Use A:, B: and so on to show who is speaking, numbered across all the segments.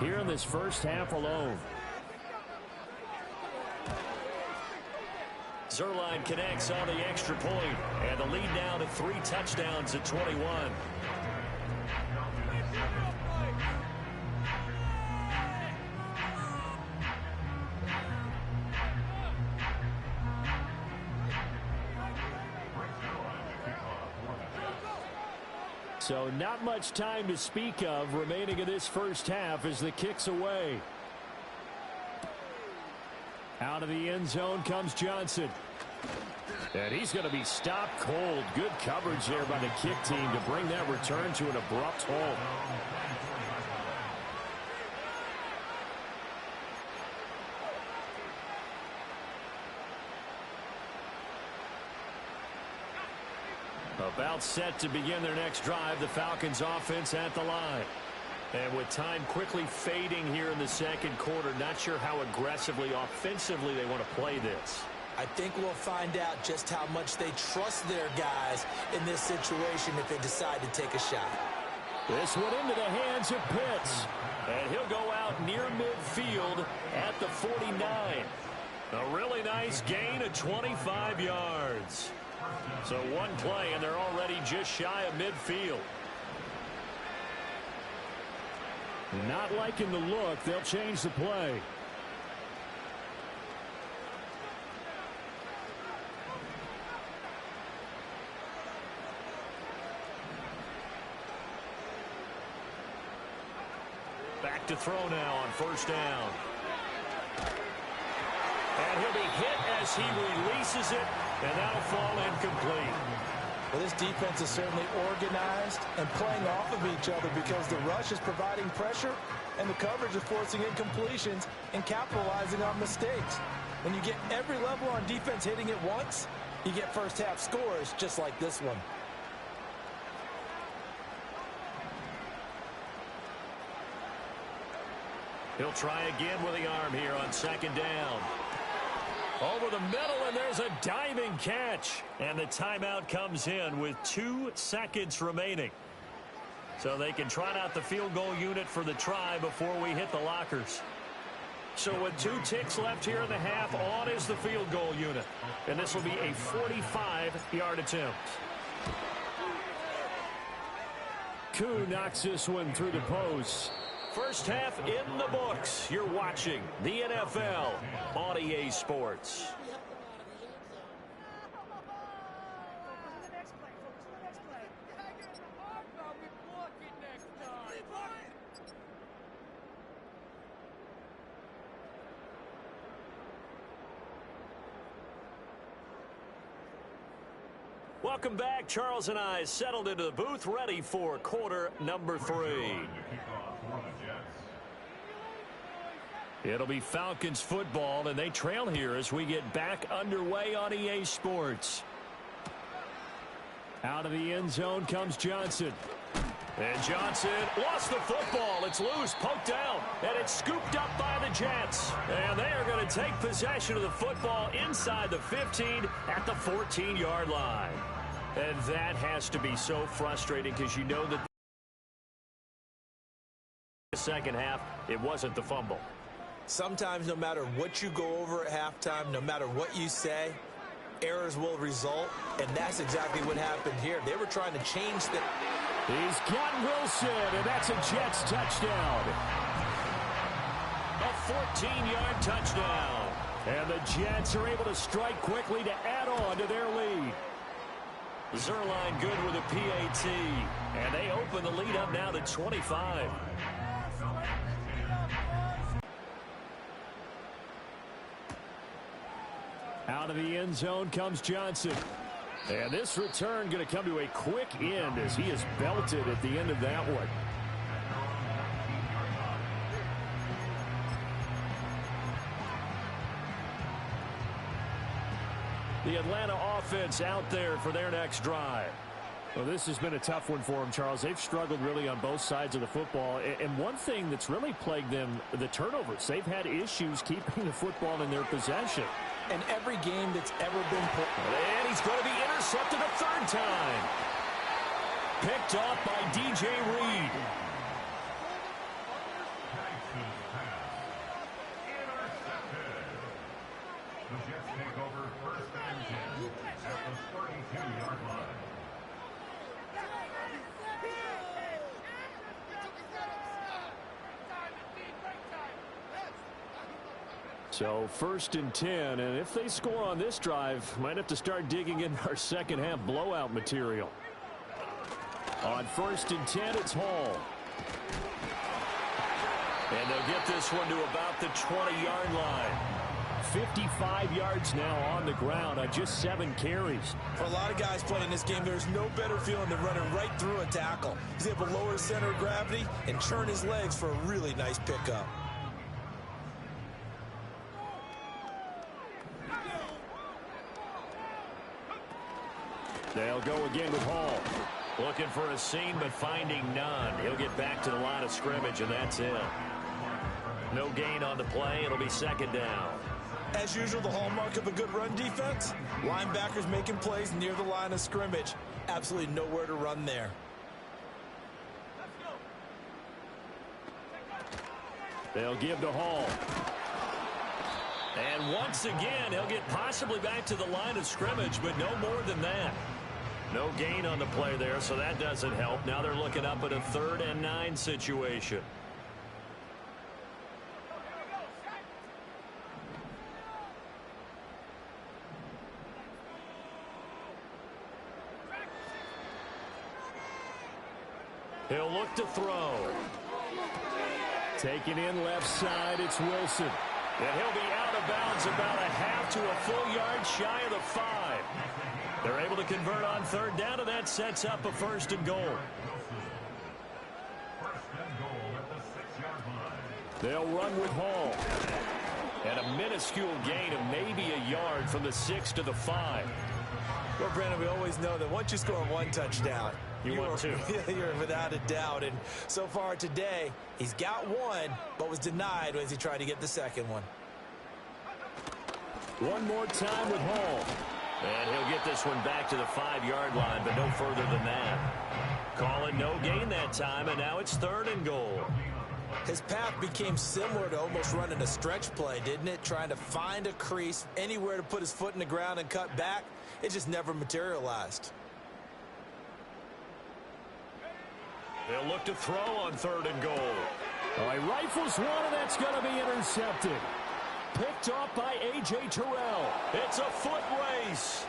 A: here in this first half alone.
B: Zerline connects on the extra point, and the lead now to 3 touchdowns at 21.
A: So not much time to speak of remaining in this first half as the kick's away. Out of the end zone comes Johnson. And he's going to be stopped cold. Good coverage there by the kick team to bring that return to an abrupt halt. About set to begin their next drive, the Falcons offense at the line. And with time quickly fading here in the second quarter, not sure how aggressively, offensively they want to play this.
C: I think we'll find out just how much they trust their guys in this situation if they decide to take a shot.
A: This one into the hands of Pitts. And he'll go out near midfield at the 49. A really nice gain of 25 yards. So one play, and they're already just shy of midfield. Not liking the look. They'll change the play. Back to throw now on first down. And he'll be hit as he releases it, and that'll fall incomplete.
C: Well, this defense is certainly organized and playing off of each other because the rush is providing pressure and the coverage is forcing incompletions and capitalizing on mistakes. When you get every level on defense hitting it once, you get first half scores just like this one.
B: He'll try again with the arm here on second down. Over the middle, and there's a diving catch. And the timeout comes in with 2 seconds remaining. So they can trot out the field goal unit for the try before we hit the lockers. So with 2 ticks left here in the half, on is the field goal unit. And this will be a 45-yard attempt.
A: Koo knocks this one through the post.
B: First half in the books. You're watching the NFL on EA Sports. Welcome back. Charles and I settled into the booth, ready for quarter number 3. It'll be Falcons football, and they trail here as we get back underway on EA Sports.
A: Out of the end zone comes Johnson.
B: And Johnson lost the football. It's loose, poked out, and it's scooped up by the Jets. And they are going to take possession of the football inside the 15 at the 14-yard line. And that has to be so frustrating because you know that the second half, it wasn't the fumble.
C: Sometimes no matter what you go over at halftime, no matter what you say, errors will result, and that's exactly what happened here. They were trying to change the...
A: He's got Wilson, and that's a Jets touchdown.
B: A 14-yard touchdown.
A: And the Jets are able to strike quickly to add on to their lead.
B: Zerline good with a PAT, and they open the lead up now to 25.
A: Out of the end zone comes Johnson. And this return going to come to a quick end as he is belted at the end of that one. The Atlanta offense out there for their next drive. Well, this has been a tough one for them, Charles. They've struggled really on both sides of the football. And one thing that's really plagued them, the turnovers. They've had issues keeping the football in their possession.
C: And every game that's ever been put.
B: And he's going to be intercepted a third time. Picked off by DJ Reed.
D: The Jets take over first and 10 at the 32-yard line.
A: So first and 10, and if they score on this drive, might have to start digging in our second half blowout material. On first and 10, it's Hall.
B: And they'll get this one to about the 20-yard line.
A: 55 yards now on the ground on just 7 carries.
C: For a lot of guys playing this game, there's no better feeling than running right through a tackle. He's able to lower his center of gravity and churn his legs for a really nice pickup.
A: They'll go again with Hall.
B: Looking for a seam, but finding none. He'll get back to the line of scrimmage, and that's it. No gain on the play. It'll be second down.
C: As usual, the hallmark of a good run defense, linebackers making plays near the line of scrimmage. Absolutely nowhere to run there.
A: They'll give to Hall.
B: And once again, he'll get possibly back to the line of scrimmage, but no more than that. No gain on the play there, so that doesn't help. Now they're looking up at a 3rd and 9 situation. He'll look to throw.
A: Taken in left side, it's Wilson.
B: And he'll be out of bounds about a half to a full yard shy of the 5. They're able to convert on 3rd down, and that sets up a 1st and goal.
D: First and goal at the 6-yard line.
A: They'll run with Hall.
B: And a minuscule gain of maybe a yard from the 6 to the 5.
C: Well, Brandon, we always know that once you score 1 touchdown,
B: You want 2.
C: You're without a doubt. And so far today, he's got 1, but was denied as he tried to get the second one.
A: One more time with Hall.
B: And he'll get this one back to the 5-yard line, but no further than that. Calling no gain that time, and now it's 3rd and goal.
C: His path became similar to almost running a stretch play, didn't it? Trying to find a crease, anywhere to put his foot in the ground and cut back. It just never materialized.
B: They'll look to throw on 3rd and goal.
A: Oh, he rifles one, and that's going to be intercepted. Picked off by A.J. Terrell.
B: It's a foot race.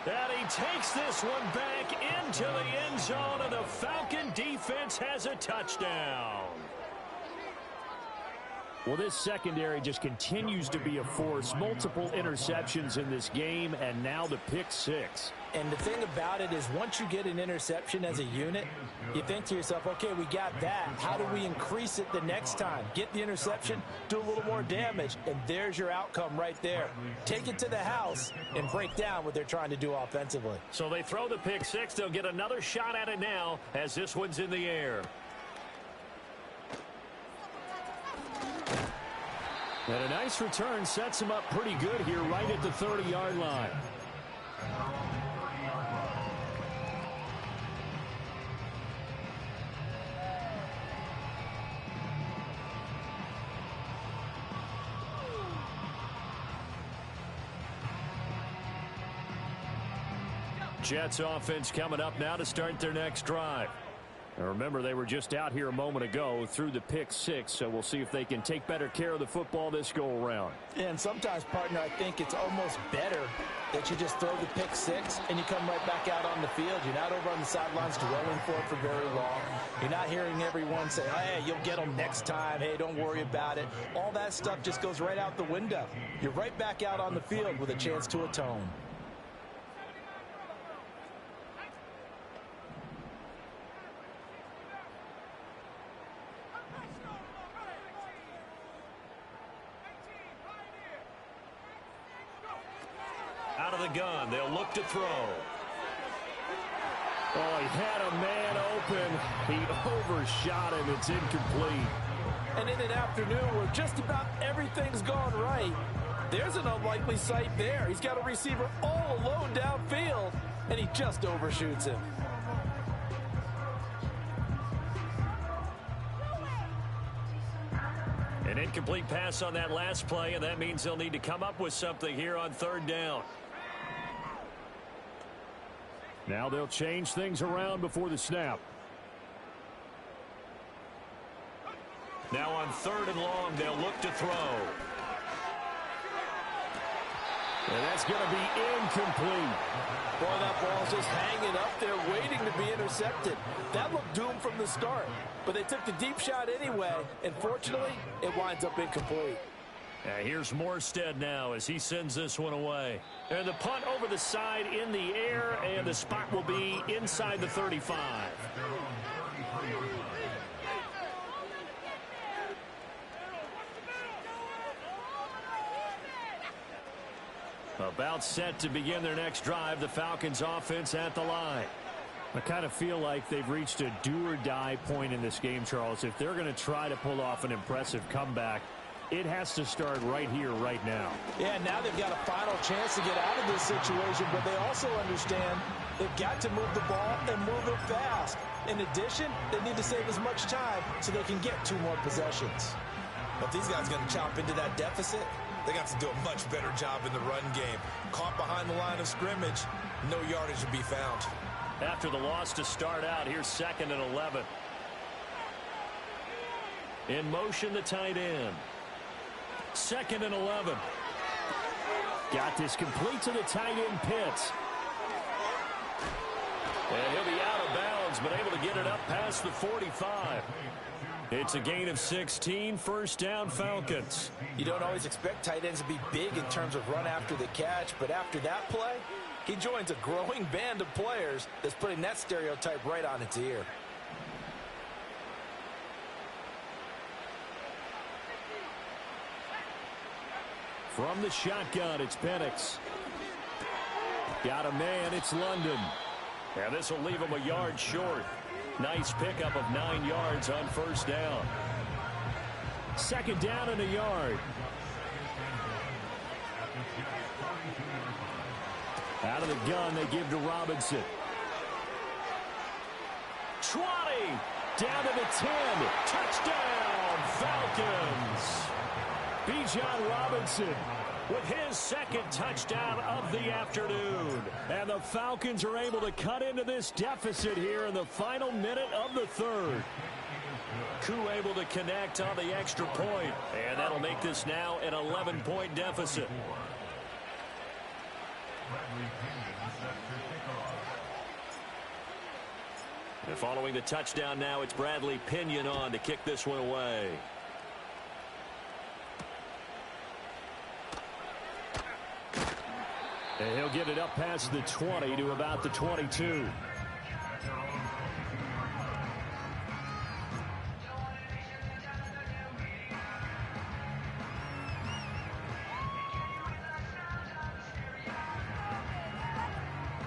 B: And he takes this one back into the end zone, and the Falcon defense has a touchdown.
A: Well, this secondary just continues to be a force. Multiple interceptions in this game, and now the pick 6.
C: And the thing about it is once you get an interception as a unit, you think to yourself, okay, we got that. How do we increase it the next time? Get the interception, do a little more damage, and there's your outcome right there. Take it to the house and break down what they're trying to do offensively.
B: So they throw the pick 6. They'll get another shot at it now as this one's in the air.
A: And a nice return sets him up pretty good here right at the 30-yard line. Jets offense coming up now to start their next drive. Now remember, they were just out here a moment ago through the pick 6, so we'll see if they can take better care of the football this go-around.
C: And sometimes, partner, I think it's almost better that you just throw the pick 6 and you come right back out on the field. You're not over on the sidelines dwelling for it for very long. You're not hearing everyone say, hey, you'll get them next time. Hey, don't worry about it. All that stuff just goes right out the window. You're right back out on the field with a chance to atone.
B: Out of the gun, they'll look to throw.
A: Oh, he had a man open. He overshot him. It's incomplete.
C: And in an afternoon where just about everything's gone right, there's an unlikely sight there. He's got a receiver all alone downfield, and he just overshoots him.
B: An incomplete pass on that last play, and that means they'll need to come up with something here on third down.
A: Now they'll change things around before the snap.
B: Now on third and long, they'll look to throw.
A: And that's going to be incomplete.
C: Boy, that ball's just hanging up there waiting to be intercepted. That looked doomed from the start, but they took the deep shot anyway, and fortunately, it winds up incomplete.
B: Here's Morstead now as he sends this one away. And the punt over the side in the air, and the spot will be inside the 35. About set to begin their next drive, the Falcons offense at the line.
A: I kind of feel like they've reached a do-or-die point in this game, Charles. If they're going to try to pull off an impressive comeback, it has to start right here, right now.
C: Yeah, now they've got a final chance to get out of this situation, but they also understand they've got to move the ball and move it fast. In addition, they need to save as much time so they can get 2 more possessions.
E: But these guys are going to chop into that deficit. They got to do a much better job in the run game. Caught behind the line of scrimmage, no yardage to be found.
B: After the loss to start out, here's 2nd and 11. In motion, the tight end. 2nd and 11.
A: Got this complete to the tight end, Pitts.
B: And he'll be out of bounds, but able to get it up past the 45. It's a gain of 16, first down Falcons.
C: You don't always expect tight ends to be big in terms of run after the catch, but after that play, he joins a growing band of players that's putting that stereotype right on its ear.
A: From the shotgun, it's Penix. Got a man, it's London.
B: And this will leave him a yard short. Nice pickup of 9 yards on first down.
A: 2nd down and a yard. Out of the gun, they give to Robinson.
B: 20, down to the 10. Touchdown, Falcons.
A: Bijan Robinson
B: with his 2nd touchdown of the afternoon.
A: And the Falcons are able to cut into this deficit here in the final minute of the 3rd.
B: Koo able to connect on the extra point, and that'll make this now an 11-point deficit. And following the touchdown now, it's Bradley Pinion on to kick this one away.
A: And he'll get it up past the 20 to about the 22.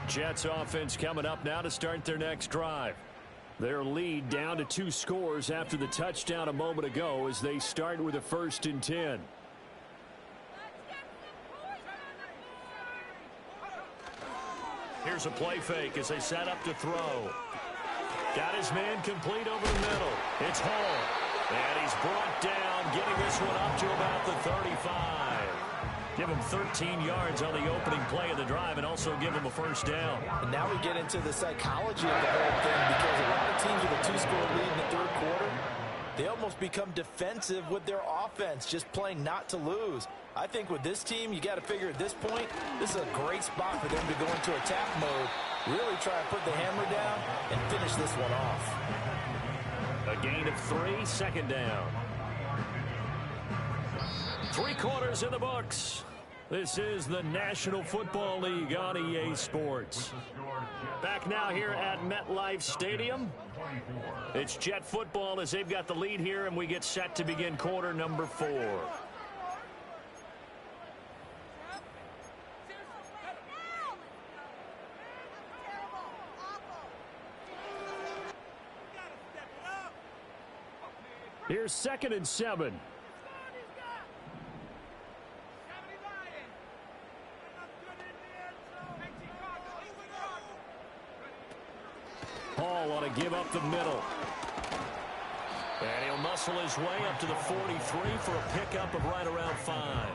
B: Jets offense coming up now to start their next drive.
A: Their lead down to 2 scores after the touchdown a moment ago as they start with a 1st and 10.
B: Here's a play fake as they set up to throw. Got his man complete over the middle. It's Hall. And he's brought down, getting this one up to about the 35. Give him 13 yards on the opening play of the drive and also give him a first down.
C: And now we get into the psychology of the whole thing, because a lot of teams with a 2-score lead in the 3rd quarter, they almost become defensive with their offense, just playing not to lose. I think with this team, you got to figure at this point, this is a great spot for them to go into attack mode, really try and put the hammer down and finish this one off.
B: A gain of 3, 2nd down. 3 quarters in the books. This is the National Football League on EA Sports. Back now here at MetLife Stadium. It's Jet football as they've got the lead here, and we get set to begin quarter number 4.
A: Here's 2nd and 7. Hall ought to give up the middle.
B: And he'll muscle his way up to the 43 for a pickup of right around 5.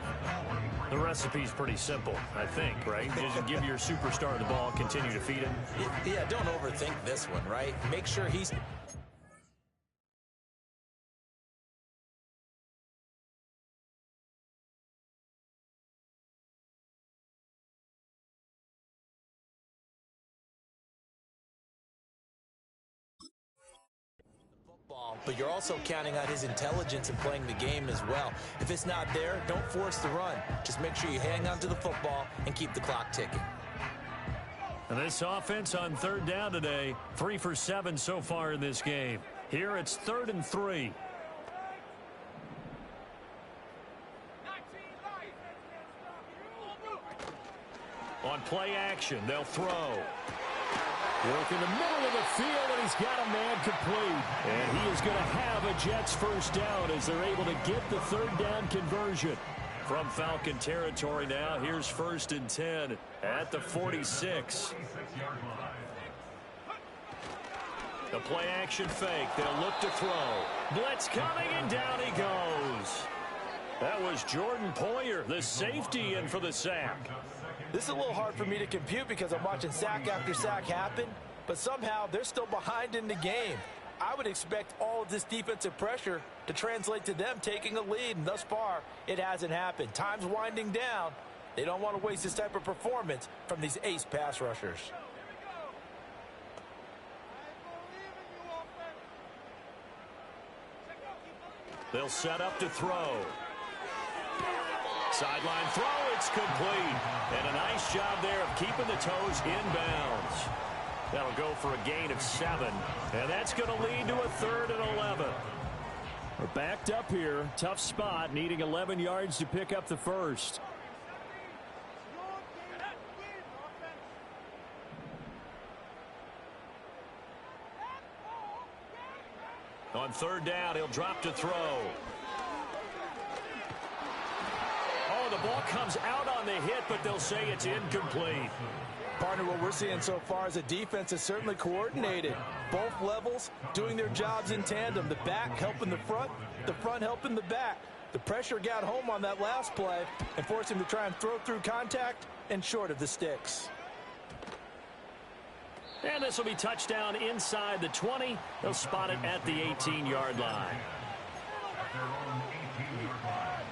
B: The recipe's pretty simple, I think, right? Just give your superstar the ball, continue to feed him.
E: Yeah, don't overthink this one, right? Make sure he's... But you're also counting on his intelligence in playing the game as well. If it's not there, don't force the run. Just make sure you hang on to the football and keep the clock ticking.
B: And this offense on 3rd down today, 3 for 7 so far in this game. Here it's 3rd and 3. On play action, they'll throw.
A: Work in the middle of the field, and he's got a man complete. And he is going to have a Jets first down as they're able to get the 3rd down conversion.
B: From Falcon territory now, here's 1st and 10 at the 46. The play action fake. They'll look to throw. Blitz coming, and down he goes. That was Jordan Poyer, the safety, in for the sack.
C: This is a little hard for me to compute because I'm watching sack after sack happen, but somehow they're still behind in the game. I would expect all of this defensive pressure to translate to them taking a lead, and thus far, it hasn't happened. Time's winding down. They don't want to waste this type of performance from these ace pass rushers.
B: They'll set up to throw. Sideline throw, it's complete. And a nice job there of keeping the toes inbounds. That'll go for a gain of 7. And that's going to lead to a 3rd and 11.
A: We're backed up here. Tough spot, needing 11 yards to pick up the first.
B: On 3rd down, he'll drop to throw. Oh, the ball comes out on the hit, but they'll say it's incomplete.
C: Partner, what we're seeing so far is a defense is certainly coordinated. Both levels doing their jobs in tandem. The back helping the front helping the back. The pressure got home on that last play and forced him to try and throw through contact and short of the sticks.
B: And this will be touchdown inside the 20. They'll spot it at the 18-yard line.
D: At their own 18-yard line.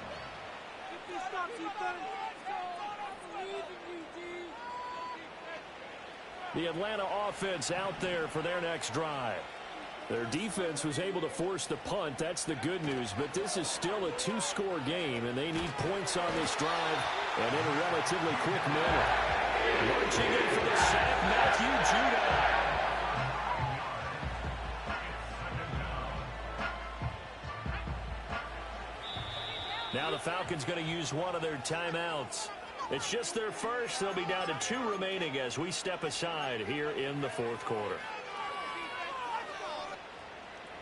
A: The Atlanta offense out there for their next drive. Their defense was able to force the punt. That's the good news. But this is still a 2-score game, and they need points on this drive and in a relatively quick manner.
B: Marching in for the sack, Matthew Judah. Now the Falcons going to use one of their timeouts. It's just their first. They'll be down to 2 remaining as we step aside here in the 4th quarter.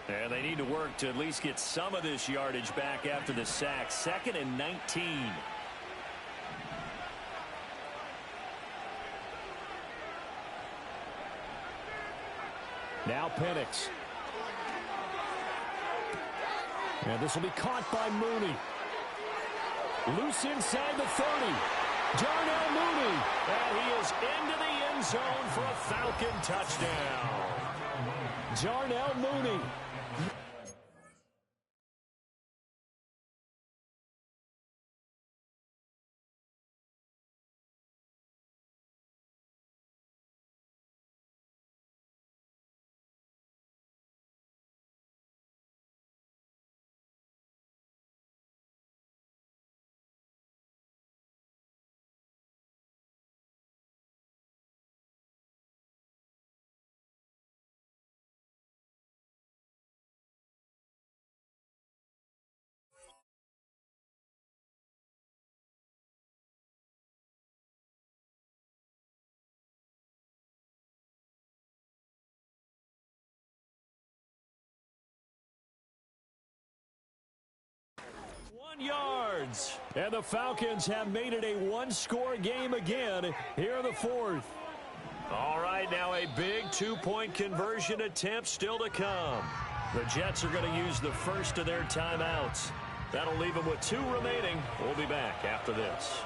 B: And they need to work to at least get some of this yardage back after the sack. 2nd and 19.
A: Now Penix. And this will be caught by Mooney. Loose inside the 30. Darnell Mooney.
B: And he is into the end zone for a Falcon touchdown.
A: Darnell Mooney.
B: Yards.
A: And the Falcons have made it a 1-score game again here in the 4th.
B: All right, now a big 2-point conversion attempt still to come. The Jets are going to use the first of their timeouts. That'll leave them with 2 remaining. We'll be back after this.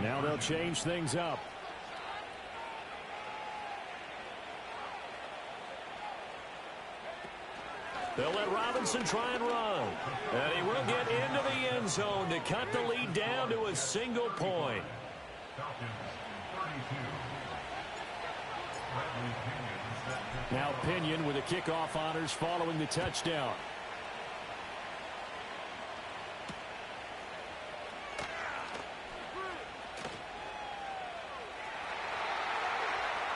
A: Now they'll change things up.
B: They'll let Robinson try and run. And he will get into the end zone to cut the lead down to a single point.
A: Now Pinion with the kickoff honors following the touchdown.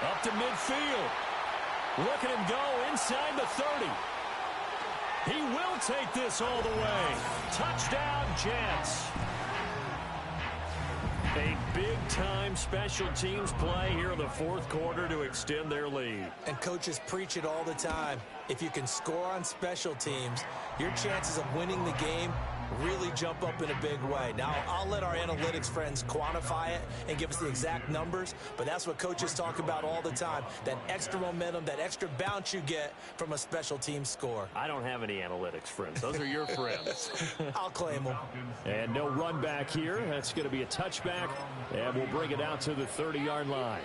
A: Up to midfield. Look at him go inside the 30. He will take this all the way. Touchdown, Jets.
B: A big-time special teams play here in the fourth quarter to extend their lead.
E: And coaches preach it all the time. If you can score on special teams, your chances of winning the game really jump up in a big way. Now, I'll let our analytics friends quantify it and give us the exact numbers, but that's what coaches talk about all the time, that extra momentum, that extra bounce you get from a special team score.
B: I don't have any analytics friends. Those are your friends.
E: I'll claim them.
A: And no run back here. That's going to be a touchback, and we'll bring it out to the 30-yard line.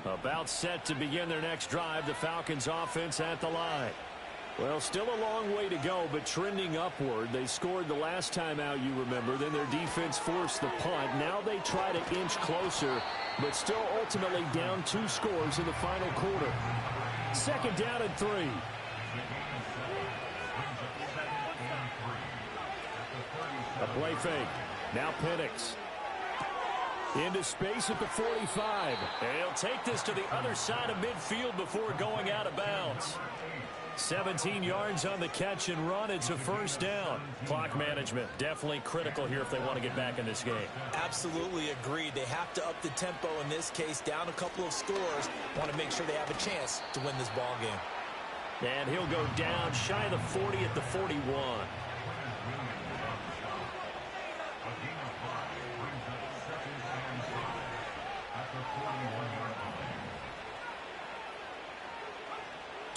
A: About set to begin their next drive, the Falcons offense at the line. Well, still a long way to go, but trending upward. They scored the last time out, you remember. Then their defense forced the punt. Now they try to inch closer, but still ultimately down 2 scores in the final quarter. 2nd down and 3. A play fake. Now Penix. Into space at the 45.
B: And he'll take this to the other side of midfield before going out of bounds. 17 yards on the catch and run. It's a 1st down. Clock management definitely critical here if they want to get back in this game.
E: Absolutely agreed. They have to up the tempo in this case, down a couple of scores. Want to make sure they have a chance to win this ball game.
B: And he'll go down shy of the 40 at the 41.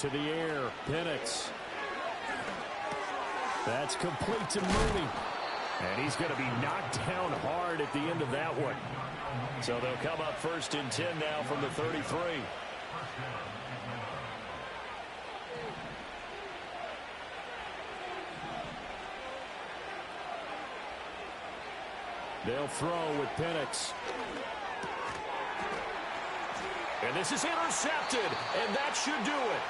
A: To the air, Penix. That's complete to Mooney. And he's going to be knocked down hard at the end of that one.
B: So they'll come up 1st and 10 now from the 33.
A: They'll throw with Penix.
B: And this is intercepted, and that should do it.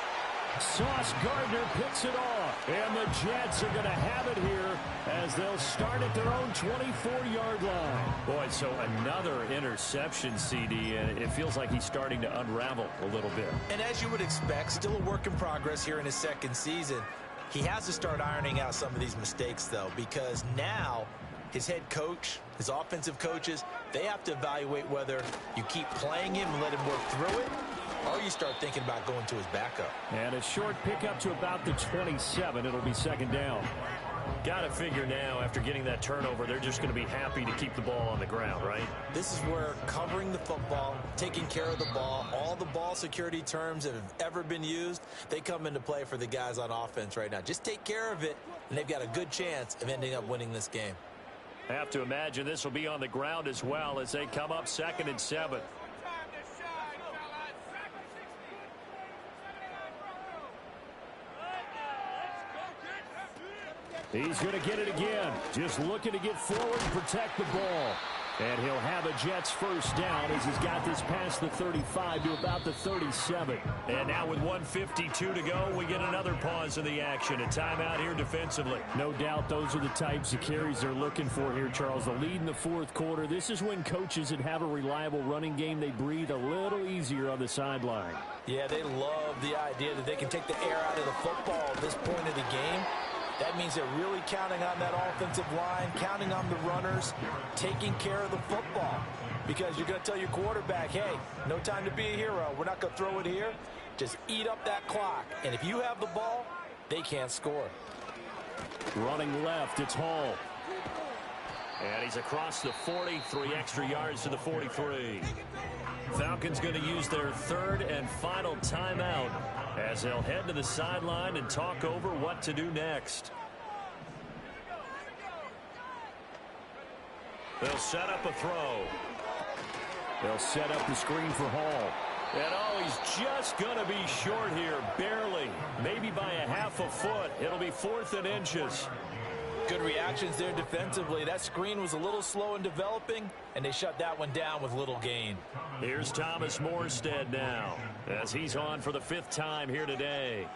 A: Sauce Gardner picks it off. And the Jets are going to have it here as they'll start at their own 24-yard line.
B: Boy, so another interception, CD, and it feels like he's starting to unravel a little bit.
E: And as you would expect, still a work in progress here in his 2nd season. He has to start ironing out some of these mistakes, though, because now his head coach, his offensive coaches, they have to evaluate whether you keep playing him and let him work through it, or you start thinking about going to his backup.
A: And a short pickup to about the 27. It'll be 2nd down.
B: Got to figure now, after getting that turnover, they're just going to be happy to keep the ball on the ground, right?
E: This is where covering the football, taking care of the ball, all the ball security terms that have ever been used, they come into play for the guys on offense right now. Just take care of it, and they've got a good chance of ending up winning this game.
B: Have to imagine this will be on the ground as well as they come up 2nd and 7.
A: He's going to get it again. Just looking to get forward and protect the ball. And he'll have a Jets 1st down as he's got this past the 35 to about the 37.
B: And now with 1:52 to go, we get another pause in the action. A timeout here defensively.
A: No doubt those are the types of carries they're looking for here, Charles. The lead in the 4th quarter. This is when coaches that have a reliable running game, they breathe a little easier on the sideline.
E: Yeah, they love the idea that they can take the air out of the football at this point of the game. That means they're really counting on that offensive line, counting on the runners, taking care of the football. Because you're going to tell your quarterback, hey, no time to be a hero. We're not going to throw it here. Just eat up that clock. And if you have the ball, they can't score.
A: Running left, it's Hall. And he's across the 40, 3 extra yards to the 43. Falcons going to use their third and final timeout as they'll head to the sideline and talk over what to do next. They'll set up a throw.
B: They'll set up the screen for Hall.
A: And oh, he's just going to be short here, barely. Maybe by a half a foot. It'll be 4th and inches.
C: Good reactions there defensively. That screen was a little slow in developing, and they shut that one down with little gain.
A: Here's Thomas Morstead now as he's on for the 5th time here today.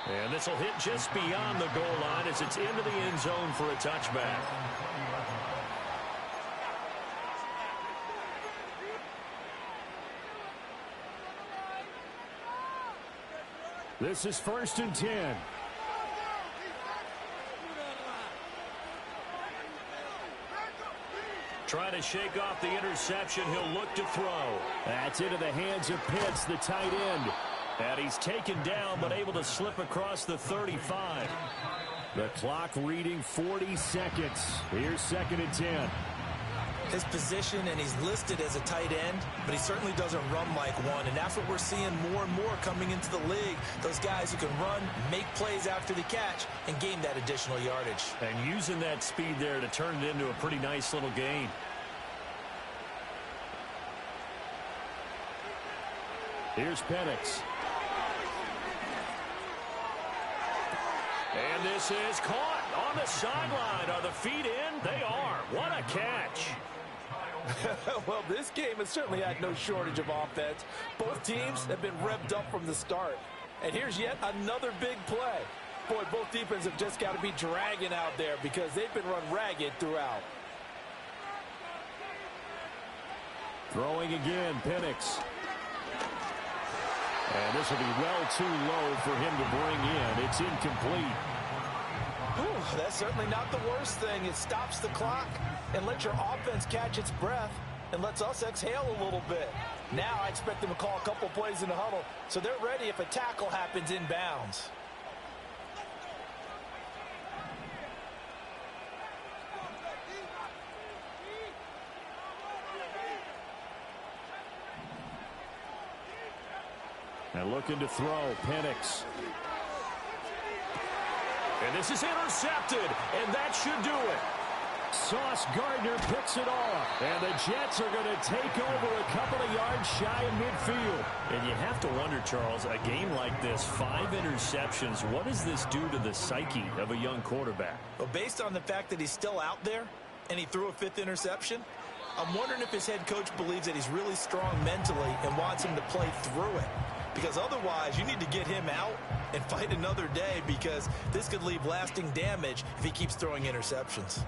A: And this will hit just beyond the goal line as it's into the end zone for a touchback.
B: This is 1st and 10.
A: Trying to shake off the interception. He'll look to throw.
B: That's into the hands of Pitts, the tight end.
A: And he's taken down but able to slip across the 35.
B: The clock reading 40 seconds. Here's 2nd and 10.
E: His position, and he's listed as a tight end, but he certainly doesn't run like one, and that's what we're seeing more and more coming into the league. Those guys who can run, make plays after the catch, and gain that additional yardage.
A: And using that speed there to turn it into a pretty nice little gain.
B: Here's Penix.
A: And this is caught on the sideline. Are the feet in? They are. What a catch.
C: Well, this game has certainly had no shortage of offense. Both teams have been revved up from the start. And here's yet another big play. Boy, both defenses have just got to be dragging out there because they've been run ragged throughout.
B: Throwing again, Penix. And this will be well too low for him to bring in. It's incomplete.
C: Ooh, that's certainly not the worst thing. It stops the clock and lets your offense catch its breath and lets us exhale a little bit. Now I expect them to call a couple plays in the huddle so they're ready if a tackle happens inbounds.
B: And looking to throw, Penix.
A: And this is intercepted, and that should do it.
B: Sauce Gardner picks it off. And the Jets are going to take over a couple of yards shy of midfield.
A: And you have to wonder, Charles, a game like this, 5 interceptions, what does this do to the psyche of a young quarterback?
E: Well, based on the fact that he's still out there and he threw a 5th interception, I'm wondering if his head coach believes that he's really strong mentally and wants him to play through it. Because otherwise, you need to get him out and fight another day because this could leave lasting damage if he keeps throwing interceptions.